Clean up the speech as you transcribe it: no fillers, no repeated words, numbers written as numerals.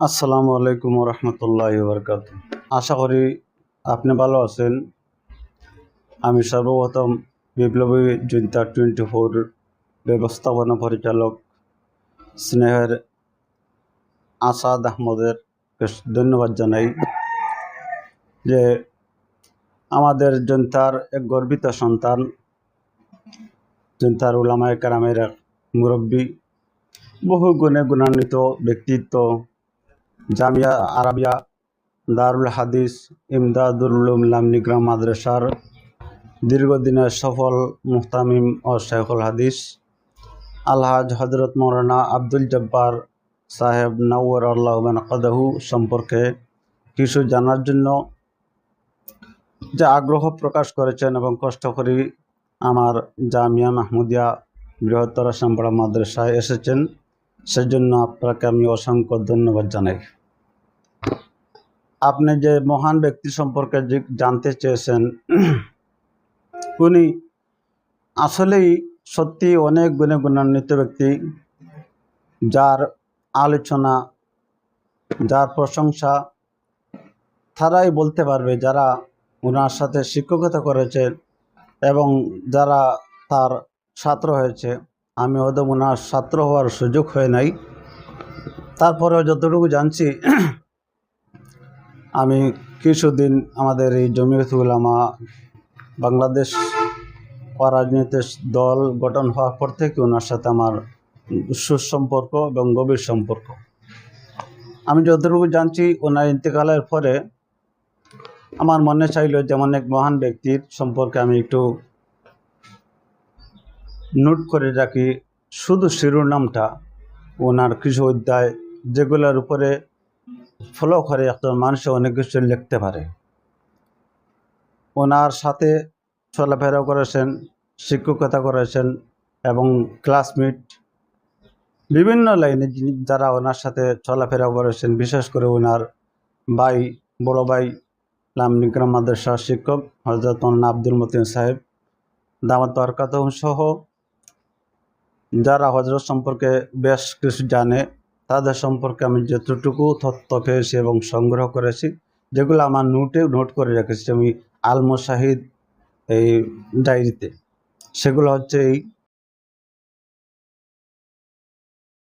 আসসালামু আলাইকুম রহমতুল্লাহি বারাকাতুহু। আশা করি আপনি ভালো আছেন। আমি সর্বপ্রথম বিপ্লবী জুনতা 24 ব্যবস্থাপনা পরিচালক স্নেহের আসাদ আহমদের ধন্যবাদ জানাই যে আমাদের জনতার এক গর্বিত সন্তান, জনতার উলামায়ে কেরামের এক মুরব্বী, বহু গুণে গুণান্বিত ব্যক্তিত্ব, জামিয়া আরাবিয়া দারুল হাদিস ইমদাদুল উলুম লামনিগ্রাম মাদ্রাসার দীর্ঘদিনের সফল মুহতামিম ও শেখুল হাদিস আলহাজ হজরত মৌলানা আব্দুল জব্বার সাহেব নওয়ার আল্লাহু মানকাদাহু সম্পর্কে কিছু জানার জন্য যে আগ্রহ প্রকাশ করেছেন এবং কষ্ট করে আমার জামিয়া মাহমুদিয়া বৃহত্তর শ্যামপাড়া মাদ্রাসায় এসেছেন, সেজন্য আপনাকে আমি অসংখ্য ধন্যবাদ জানাই। আপনি যে মহান ব্যক্তি সম্পর্কে জানতে চেয়েছেন, উনি আসলেই সত্যি অনেক গুণে গুণান্বিত ব্যক্তি, যার আলোচনা, যার প্রশংসা তারাই বলতে পারবে যারা ওনার সাথে শিক্ষকতা করেছে এবং যারা তার ছাত্র হয়েছে। আমি হয়তো ওনার ছাত্র হওয়ার সুযোগ হয় নাই, তারপরেও যতটুকু জানছি, আমি কিছুদিন আমাদের এই জমিয়তুল উলামা বাংলাদেশ রাজনৈতিক দল গঠন হওয়ার পর থেকে ওনার সাথে আমার সুসম্পর্ক এবং গভীর সম্পর্ক। আমি যতটুকু জানছি, ওনার ইন্তেকালের পরে আমার মনে চাইল যেমন এক মহান ব্যক্তির সম্পর্কে আমি একটু নোট করে রাখি, শুধু শিরোনামটা, ওনার কিছু অধ্যায় যেগুলোর উপরে ফলো করে একজন মানুষ অনেক কিছু লিখতে পারে। ওনার সাথে চলাফেরা করেছেন, শিক্ষকতা করেছেন এবং ক্লাসমেট বিভিন্ন লাইনে যারা ওনার সাথে চলাফেরা করেছেন, বিশেষ করে ওনার ভাই, বড় ভাই লামনিগ্রাম মাদ্রাসার শিক্ষক হযরত মৌলানা আব্দুল মতিন সাহেব দামাত বারাকাতুহু সহ যারা হযরত সম্পর্কে বেশ কিছু জানে, তাদের সম্পর্কে আমি যতটুকু তথ্য পেয়েছি এবং সংগ্রহ করেছি, যেগুলো আমার নোট করে রেখেছি আমি আল মুশাহিদ এই ডায়েরিতে, সেগুলো হচ্ছে এই